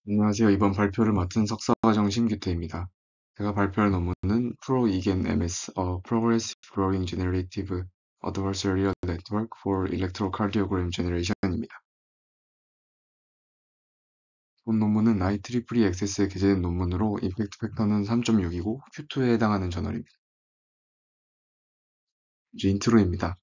안녕하세요. 이번 발표를 맡은 석사과정 심규태입니다. 제가 발표할 논문은 Pro-Igen MS, a Progressive Growing Generative Adversarial Network for Electrocardiogram Generation입니다. 본 논문은 IEEE 액세스에 게재된 논문으로 임팩트 팩터는 3.6이고 Q2에 해당하는 저널입니다. 이제 인트로입니다.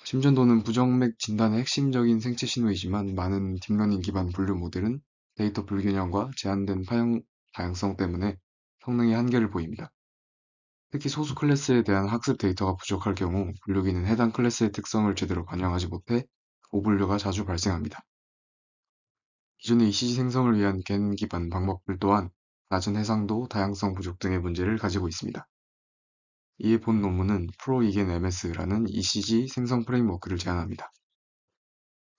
심전도는 부정맥 진단의 핵심적인 생체 신호이지만 많은 딥러닝 기반 분류 모델은 데이터 불균형과 제한된 파형 다양성 때문에 성능의 한계를 보입니다. 특히 소수 클래스에 대한 학습 데이터가 부족할 경우 분류기는 해당 클래스의 특성을 제대로 반영하지 못해 오분류가 자주 발생합니다. 기존의 ECG 생성을 위한 겐 기반 방법들 또한 낮은 해상도, 다양성 부족 등의 문제를 가지고 있습니다. 이에 본 논문은 프로이겐 MS라는 ECG 생성 프레임워크를 제안합니다.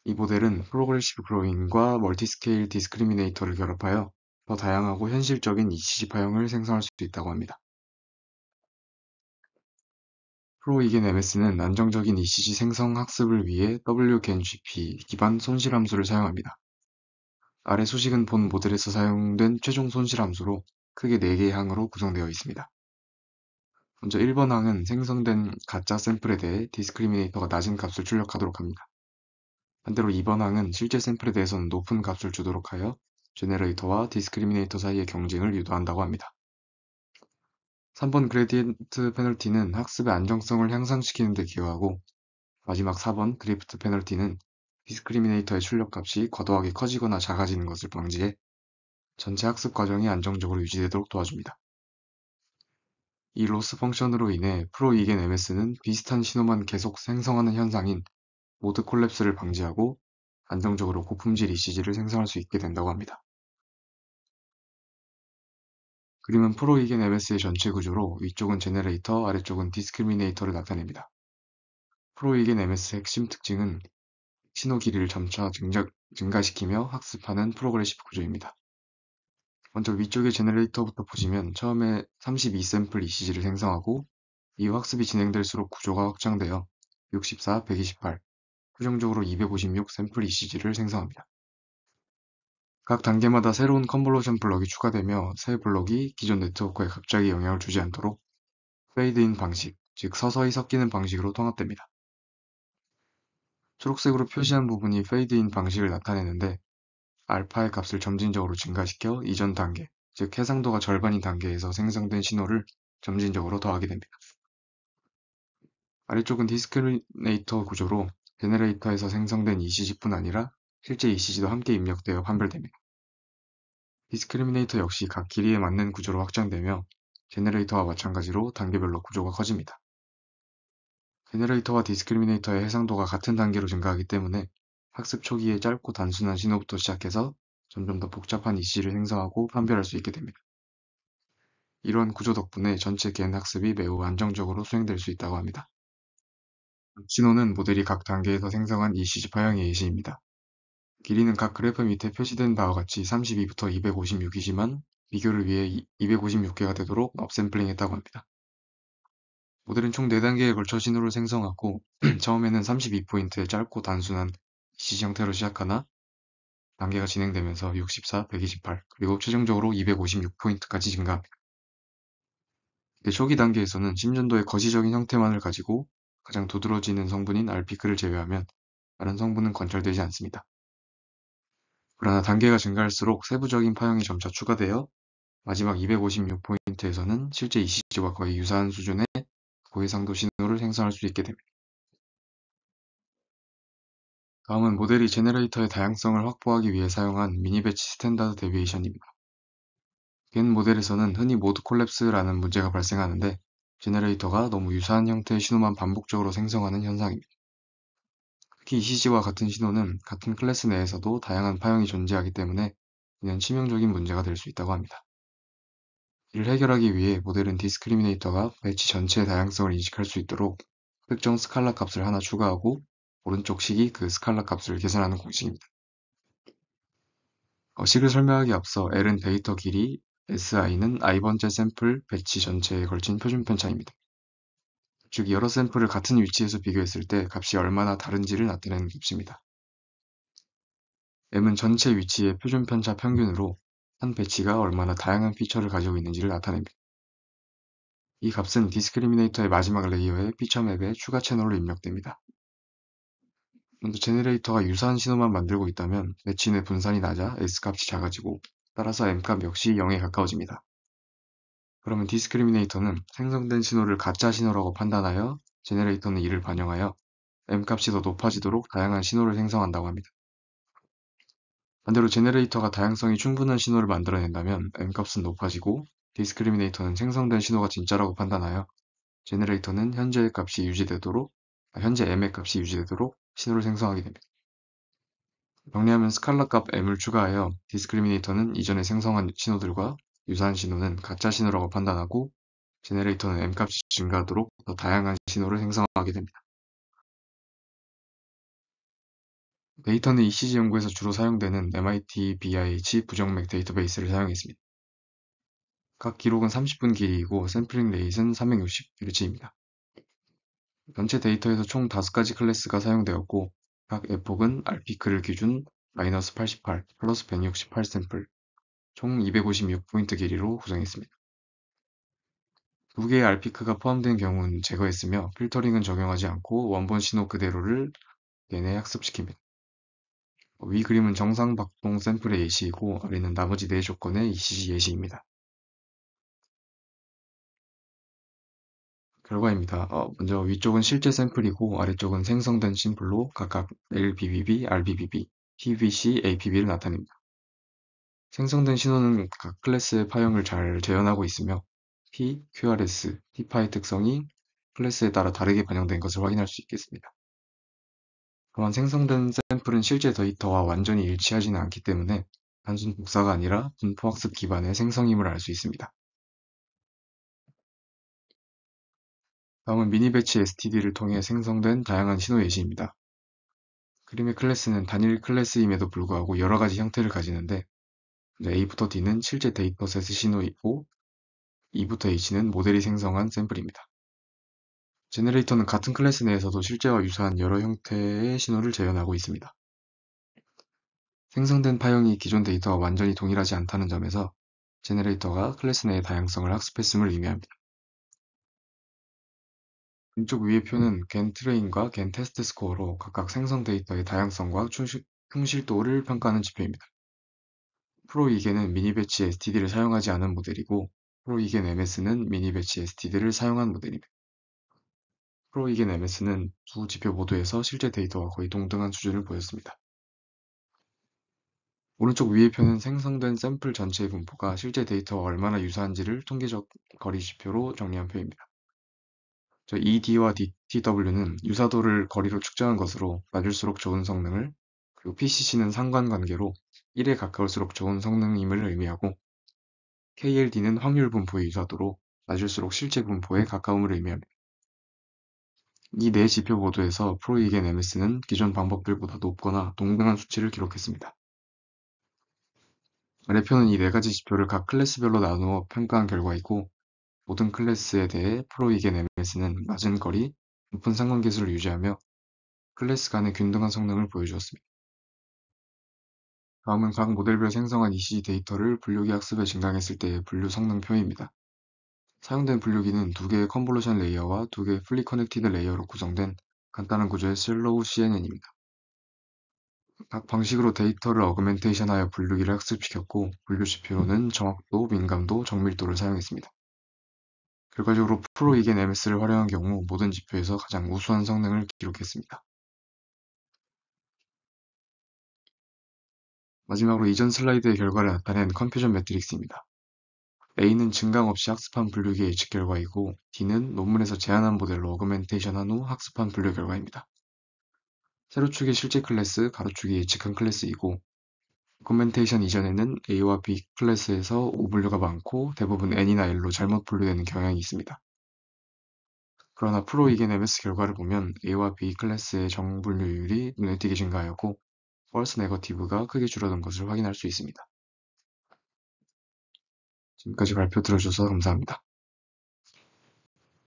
이 모델은 프로그레시브 그로잉과 멀티스케일 디스크리미네이터를 결합하여 더 다양하고 현실적인 ECG 파형을 생성할 수 있다고 합니다. 프로이겐 MS는 안정적인 ECG 생성 학습을 위해 WGenGP 기반 손실함수를 사용합니다. 아래 수식은 본 모델에서 사용된 최종 손실함수로 크게 4개의 항으로 구성되어 있습니다. 먼저 1번 항은 생성된 가짜 샘플에 대해 디스크리미네이터가 낮은 값을 출력하도록 합니다. 반대로 2번 항은 실제 샘플에 대해서는 높은 값을 주도록 하여 제너레이터와 디스크리미네이터 사이의 경쟁을 유도한다고 합니다. 3번 그레디언트 페널티는 학습의 안정성을 향상시키는 데 기여하고 마지막 4번 드리프트 페널티는 디스크리미네이터의 출력값이 과도하게 커지거나 작아지는 것을 방지해 전체 학습 과정이 안정적으로 유지되도록 도와줍니다. 이 로스 펑션으로 인해 프로이겐 MS는 비슷한 신호만 계속 생성하는 현상인 모드 콜랩스를 방지하고 안정적으로 고품질 ECG를 생성할 수 있게 된다고 합니다. 그림은 프로이겐 MS의 전체 구조로 위쪽은 제너레이터, 아래쪽은 디스크리미네이터를 나타냅니다. 프로이겐 MS의 핵심 특징은 신호 길이를 점차 증가시키며 학습하는 프로그레시브 구조입니다. 먼저 위쪽의 제너레이터부터 보시면 처음에 32샘플 ECG를 생성하고 이후 학습이 진행될수록 구조가 확장되어 64, 128, 최종적으로 256 샘플 ECG를 생성합니다. 각 단계마다 새로운 컨볼루션 블럭이 추가되며 새 블럭이 기존 네트워크에 갑자기 영향을 주지 않도록 페이드인 방식, 즉 서서히 섞이는 방식으로 통합됩니다. 초록색으로 표시한 부분이 페이드인 방식을 나타내는데 알파의 값을 점진적으로 증가시켜 이전 단계, 즉 해상도가 절반인 단계에서 생성된 신호를 점진적으로 더하게 됩니다. 아래쪽은 디스크리미네이터 구조로 제너레이터에서 생성된 ECG뿐 아니라 실제 ECG도 함께 입력되어 판별됩니다. 디스크리미네이터 역시 각 길이에 맞는 구조로 확장되며 제너레이터와 마찬가지로 단계별로 구조가 커집니다. 제너레이터와 디스크리미네이터의 해상도가 같은 단계로 증가하기 때문에 학습 초기에 짧고 단순한 신호부터 시작해서 점점 더 복잡한 ECG를 생성하고 판별할 수 있게 됩니다. 이러한 구조 덕분에 전체 겐 학습이 매우 안정적으로 수행될 수 있다고 합니다. 신호는 모델이 각 단계에서 생성한 ECG 파형의 예시입니다. 길이는 각 그래프 밑에 표시된 바와 같이 32부터 256이지만 비교를 위해 256개가 되도록 업샘플링했다고 합니다. 모델은 총 4단계에 걸쳐 신호를 생성하고 처음에는 32포인트의 짧고 단순한 ECG 형태로 시작하나 단계가 진행되면서 64, 128, 그리고 최종적으로 256포인트까지 증가합니다. 초기 단계에서는 심전도의 거시적인 형태만을 가지고 가장 두드러지는 성분인 알피크를 제외하면 다른 성분은 관찰되지 않습니다. 그러나 단계가 증가할수록 세부적인 파형이 점차 추가되어 마지막 256포인트에서는 실제 ECG와 거의 유사한 수준의 고해상도 신호를 생성할 수 있게 됩니다. 다음은 모델이 제너레이터의 다양성을 확보하기 위해 사용한 미니배치 스탠다드 데비에이션입니다. 겐 모델에서는 흔히 모드 콜랩스라는 문제가 발생하는데 제너레이터가 너무 유사한 형태의 신호만 반복적으로 생성하는 현상입니다. 특히 ECG와 같은 신호는 같은 클래스 내에서도 다양한 파형이 존재하기 때문에 이는 치명적인 문제가 될 수 있다고 합니다. 이를 해결하기 위해 모델은 디스크리미네이터가 배치 전체의 다양성을 인식할 수 있도록 특정 스칼라 값을 하나 추가하고 오른쪽 식이 그 스칼라 값을 계산하는 공식입니다. 식을 설명하기 앞서 L은 데이터 길이, SI는 i번째 샘플 배치 전체에 걸친 표준 편차입니다. 즉 여러 샘플을 같은 위치에서 비교했을 때 값이 얼마나 다른지를 나타내는 값입니다. M은 전체 위치의 표준 편차 평균으로 한 배치가 얼마나 다양한 피처를 가지고 있는지를 나타냅니다. 이 값은 디스크리미네이터의 마지막 레이어의 피처 맵의 추가 채널로 입력됩니다. 먼저 제너레이터가 유사한 신호만 만들고 있다면 배치 내 분산이 낮아 S값이 작아지고 따라서 M값 역시 0에 가까워집니다. 그러면 디스크리미네이터는 생성된 신호를 가짜 신호라고 판단하여 제너레이터는 이를 반영하여 M값이 더 높아지도록 다양한 신호를 생성한다고 합니다. 반대로 제너레이터가 다양성이 충분한 신호를 만들어낸다면 M값은 높아지고 디스크리미네이터는 생성된 신호가 진짜라고 판단하여 제너레이터는 현재 M의 값이 유지되도록 신호를 생성하게 됩니다. 정리하면 스칼라 값 M을 추가하여 디스크리미네이터는 이전에 생성한 신호들과 유사한 신호는 가짜 신호라고 판단하고 제너레이터는 M값이 증가하도록 더 다양한 신호를 생성하게 됩니다. 데이터는 ECG 연구에서 주로 사용되는 MIT BIH 부정맥 데이터베이스를 사용했습니다. 각 기록은 30분 길이이고 샘플링 레이트는 360Hz입니다. 전체 데이터에서 총 5가지 클래스가 사용되었고 각 에폭은 R피크를 기준 마이너스 88, 플러스 168 샘플, 총 256포인트 길이로 구성했습니다. 2개의 R피크가 포함된 경우는 제거했으며 필터링은 적용하지 않고 원본 신호 그대로를 얘내 학습시킵니다. 위 그림은 정상 박동 샘플의 예시이고 아래는 나머지 4조건의 ECG 예시입니다. 결과입니다. 먼저 위쪽은 실제 샘플이고 아래쪽은 생성된 심플로 각각 LBBB, RBBB, PBC, APB를 나타냅니다. 생성된 신호는 각 클래스의 파형을 잘 재현하고 있으며 P, QRS, P파의 특성이 클래스에 따라 다르게 반영된 것을 확인할 수 있겠습니다. 다만 생성된 샘플은 실제 데이터와 완전히 일치하지는 않기 때문에 단순 복사가 아니라 분포학습 기반의 생성임을 알 수 있습니다. 다음은 미니배치 STD를 통해 생성된 다양한 신호 예시입니다. 그림의 클래스는 단일 클래스임에도 불구하고 여러 가지 형태를 가지는데 A부터 D는 실제 데이터셋의 신호이고 E부터 H는 모델이 생성한 샘플입니다. 제너레이터는 같은 클래스 내에서도 실제와 유사한 여러 형태의 신호를 재현하고 있습니다. 생성된 파형이 기존 데이터와 완전히 동일하지 않다는 점에서 제너레이터가 클래스 내의 다양성을 학습했음을 의미합니다. 왼쪽 위의 표는 겐 트레인과 겐 테스트 스코어로 각각 생성 데이터의 다양성과 충실도를 평가하는 지표입니다. 프로 이겐은 미니배치 STD를 사용하지 않은 모델이고 프로 이겐 MS는 미니배치 STD를 사용한 모델입니다. 프로 이겐 MS는 두 지표 모두에서 실제 데이터와 거의 동등한 수준을 보였습니다. 오른쪽 위의 표는 생성된 샘플 전체의 분포가 실제 데이터와 얼마나 유사한지를 통계적 거리 지표로 정리한 표입니다. ED와 DTW는 유사도를 거리로 측정한 것으로 낮을수록 좋은 성능을, 그리고 PCC는 상관관계로 1에 가까울수록 좋은 성능임을 의미하고 KLD는 확률 분포의 유사도로 낮을수록 실제 분포에 가까움을 의미합니다. 이 네 지표 모두에서 프로이겐 MS는 기존 방법들보다 높거나 동등한 수치를 기록했습니다. 아래표는 이 네 가지 지표를 각 클래스별로 나누어 평가한 결과이고 모든 클래스에 대해 프로이겐 MS는 낮은 거리, 높은 상관계수를 유지하며 클래스 간의 균등한 성능을 보여주었습니다. 다음은 각 모델별 생성한 ECG 데이터를 분류기 학습에 증강했을 때의 분류 성능표입니다. 사용된 분류기는 2개의 컨볼루션 레이어와 2개의 풀리 커넥티드 레이어로 구성된 간단한 구조의 슬로우 CNN입니다. 각 방식으로 데이터를 어그멘테이션하여 분류기를 학습시켰고 분류 지표로는 정확도, 민감도, 정밀도를 사용했습니다. 결과적으로 프로 이겐 MS를 활용한 경우 모든 지표에서 가장 우수한 성능을 기록했습니다. 마지막으로 이전 슬라이드의 결과를 나타낸 컨퓨전 매트릭스입니다. A는 증강 없이 학습한 분류기의 예측 결과이고 D는 논문에서 제안한 모델로 어그멘테이션한 후 학습한 분류 결과입니다. 세로축이 실제 클래스, 가로축이 예측한 클래스이고 어그멘테이션 이전에는 A와 B 클래스에서 오분류가 많고 대부분 N이나 L로 잘못 분류되는 경향이 있습니다. 그러나 프로 이겐 MS 결과를 보면 A와 B 클래스의 정분류율이 눈에 띄게 증가하였고 false negative가 크게 줄어든 것을 확인할 수 있습니다. 지금까지 발표 들어주셔서 감사합니다.